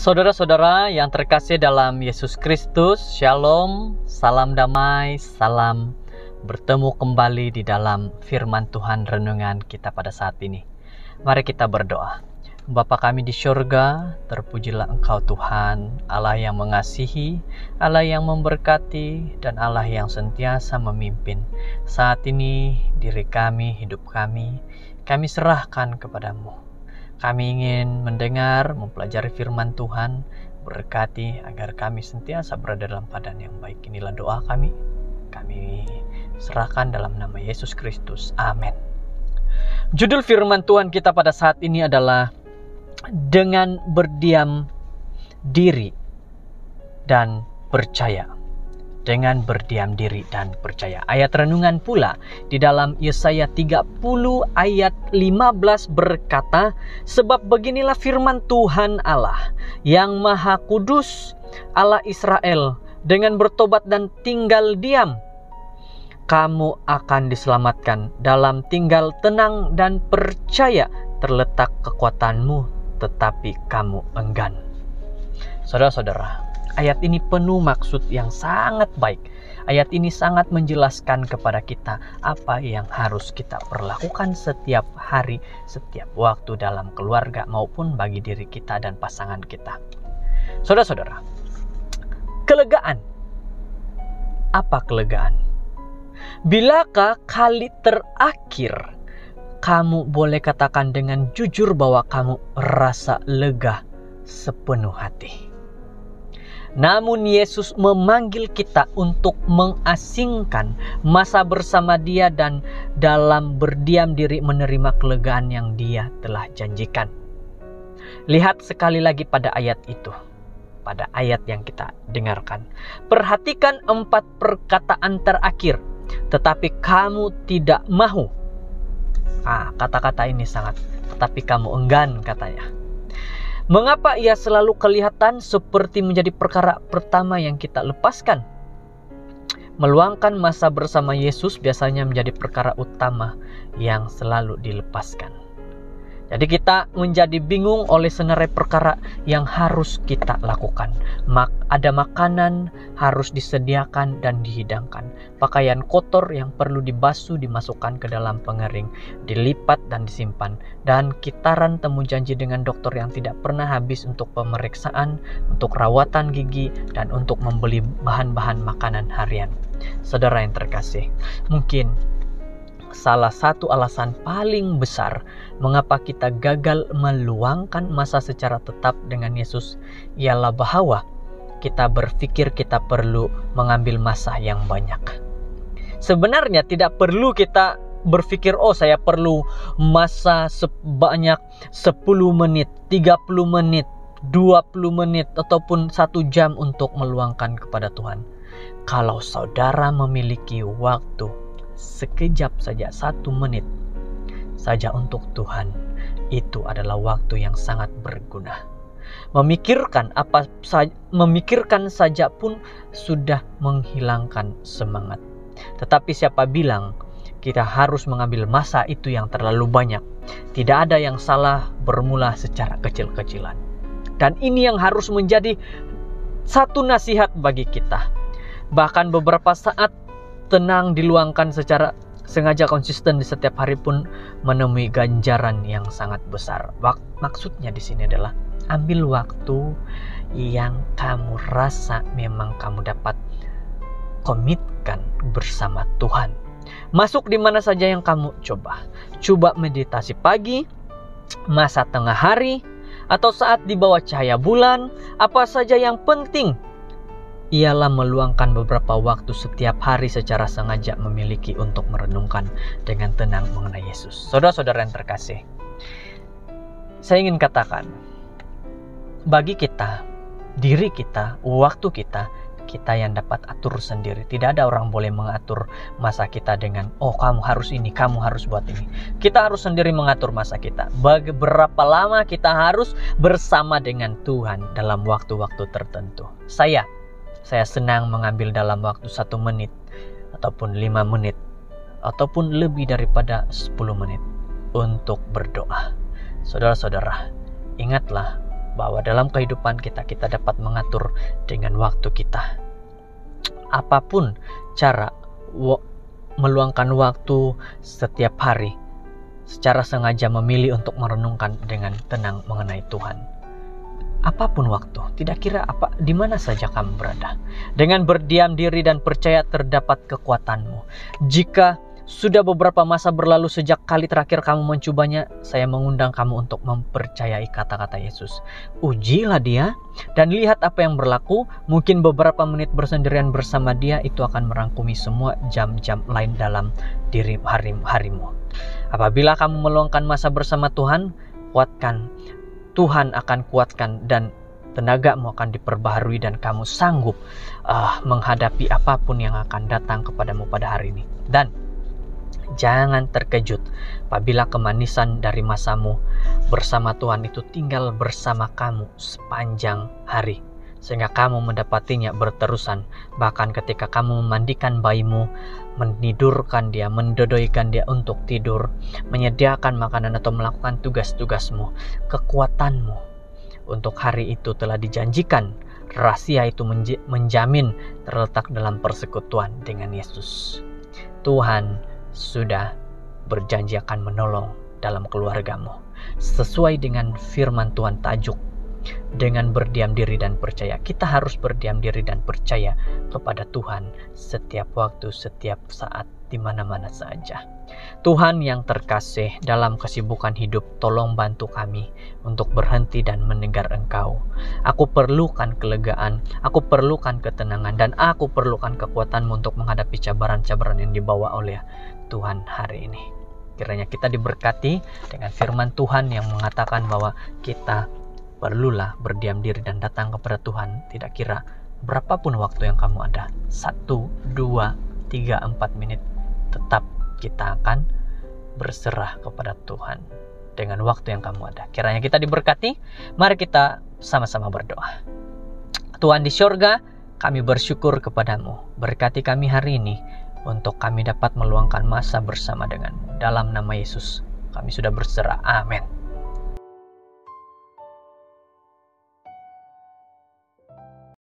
Saudara-saudara yang terkasih dalam Yesus Kristus, Shalom, salam damai, salam bertemu kembali di dalam firman Tuhan renungan kita pada saat ini. Mari kita berdoa. Bapa kami di syurga, terpujilah Engkau Tuhan, Allah yang mengasihi, Allah yang memberkati, dan Allah yang sentiasa memimpin. Saat ini diri kami, hidup kami serahkan kepadamu. Kami ingin mendengar, mempelajari firman Tuhan, berkati agar kami sentiasa berada dalam keadaan yang baik. Inilah doa kami serahkan dalam nama Yesus Kristus. Amin. Judul firman Tuhan kita pada saat ini adalah dengan berdiam diri dan percaya. Dengan berdiam diri dan percaya. Ayat renungan pula di dalam Yesaya 30 ayat 15 berkata, sebab beginilah firman Tuhan Allah yang Maha Kudus, Allah Israel, dengan bertobat dan tinggal diam, kamu akan diselamatkan. Dalam tinggal tenang dan percaya terletak kekuatanmu, tetapi kamu enggan. Saudara-saudara, ayat ini penuh maksud yang sangat baik. Ayat ini sangat menjelaskan kepada kita apa yang harus kita perlakukan setiap hari, setiap waktu dalam keluarga maupun bagi diri kita dan pasangan kita. Saudara-saudara, kelegaan. Apa kelegaan? Bilakah kali terakhir kamu boleh katakan dengan jujur bahwa kamu rasa lega sepenuh hati? Namun Yesus memanggil kita untuk mengasingkan masa bersama Dia dan dalam berdiam diri menerima kelegaan yang Dia telah janjikan. Lihat sekali lagi pada ayat itu, pada ayat yang kita dengarkan. Perhatikan 4 perkataan terakhir, tetapi kamu tidak mahu. Kata-kata ini sangat, tetapi kamu enggan katanya. Mengapa ia selalu kelihatan seperti menjadi perkara pertama yang kita lepaskan? Meluangkan masa bersama Yesus biasanya menjadi perkara utama yang selalu dilepaskan. Jadi kita menjadi bingung oleh senarai perkara yang harus kita lakukan. Ada makanan harus disediakan dan dihidangkan. Pakaian kotor yang perlu dibasuh dimasukkan ke dalam pengering, dilipat dan disimpan. Dan kitaran temu janji dengan dokter yang tidak pernah habis untuk pemeriksaan, untuk rawatan gigi, dan untuk membeli bahan-bahan makanan harian. Saudara yang terkasih, mungkin salah satu alasan paling besar mengapa kita gagal meluangkan masa secara tetap dengan Yesus ialah bahwa kita berpikir kita perlu mengambil masa yang banyak. Sebenarnya tidak perlu kita berpikir, saya perlu masa sebanyak 10 menit, 30 menit, 20 menit, ataupun 1 jam untuk meluangkan kepada Tuhan. Kalau saudara memiliki waktu sekejap saja, 1 menit saja untuk Tuhan, itu adalah waktu yang sangat berguna. Memikirkan saja pun sudah menghilangkan semangat. Tetapi siapa bilang kita harus mengambil masa itu yang terlalu banyak? Tidak ada yang salah bermula secara kecil-kecilan. Dan ini yang harus menjadi satu nasihat bagi kita. Bahkan beberapa saat tenang diluangkan secara sengaja konsisten di setiap hari pun menemui ganjaran yang sangat besar. Maksudnya di sini adalah ambil waktu yang kamu rasa memang kamu dapat komitkan bersama Tuhan. Masuk di mana saja yang kamu coba. Coba meditasi pagi, masa tengah hari, atau saat di bawah cahaya bulan. Apa saja yang penting ialah meluangkan beberapa waktu setiap hari secara sengaja memiliki untuk merenungkan dengan tenang mengenai Yesus. Saudara-saudara yang terkasih, saya ingin katakan, bagi kita, diri kita, waktu kita yang dapat atur sendiri. Tidak ada orang boleh mengatur masa kita dengan, kamu harus ini, kamu harus buat ini. Kita harus sendiri mengatur masa kita. Berapa lama kita harus bersama dengan Tuhan dalam waktu-waktu tertentu. Saya senang mengambil dalam waktu 1 menit, ataupun 5 menit, ataupun lebih daripada 10 menit untuk berdoa. Saudara-saudara, ingatlah bahwa dalam kehidupan kita dapat mengatur dengan waktu kita. Apapun cara meluangkan waktu setiap hari, secara sengaja memilih untuk merenungkan dengan tenang mengenai Tuhan. Apapun waktu, tidak kira di mana saja kamu berada. Dengan berdiam diri dan percaya terdapat kekuatanmu. Jika sudah beberapa masa berlalu sejak kali terakhir kamu mencobanya, saya mengundang kamu untuk mempercayai kata-kata Yesus. Ujilah dia dan lihat apa yang berlaku. Mungkin beberapa menit bersendirian bersama dia itu akan merangkumi semua jam-jam lain dalam diri harimu. Apabila kamu meluangkan masa bersama Tuhan, kuatkan. Tuhan akan kuatkan dan tenagamu akan diperbaharui dan kamu sanggup menghadapi apapun yang akan datang kepadamu pada hari ini. Dan jangan terkejut apabila kemanisan dari masamu bersama Tuhan itu tinggal bersama kamu sepanjang hari, sehingga kamu mendapatinya berterusan. Bahkan ketika kamu memandikan bayimu, menidurkan dia, mendodoikan dia untuk tidur, menyediakan makanan atau melakukan tugas-tugasmu, kekuatanmu untuk hari itu telah dijanjikan. Rahasia itu menjamin terletak dalam persekutuan dengan Yesus. Tuhan sudah berjanji akan menolong dalam keluargamu. Sesuai dengan firman Tuhan tajuk, dengan berdiam diri dan percaya. Kita harus berdiam diri dan percaya kepada Tuhan setiap waktu, setiap saat, di mana-mana saja. Tuhan yang terkasih, dalam kesibukan hidup, tolong bantu kami untuk berhenti dan mendengar Engkau. Aku perlukan kelegaan, aku perlukan ketenangan, dan aku perlukan kekuatan-Mu untuk menghadapi cabaran-cabaran yang dibawa oleh Tuhan hari ini. Kiranya kita diberkati dengan firman Tuhan yang mengatakan bahwa kita perlulah berdiam diri dan datang kepada Tuhan. Tidak kira berapapun waktu yang kamu ada, 1, 2, 3, 4 menit, tetap kita akan berserah kepada Tuhan dengan waktu yang kamu ada. Kiranya kita diberkati. Mari kita sama-sama berdoa. Tuhan di surga, kami bersyukur kepadamu. Berkati kami hari ini untuk kami dapat meluangkan masa bersama denganmu. Dalam nama Yesus kami sudah berserah. Amin.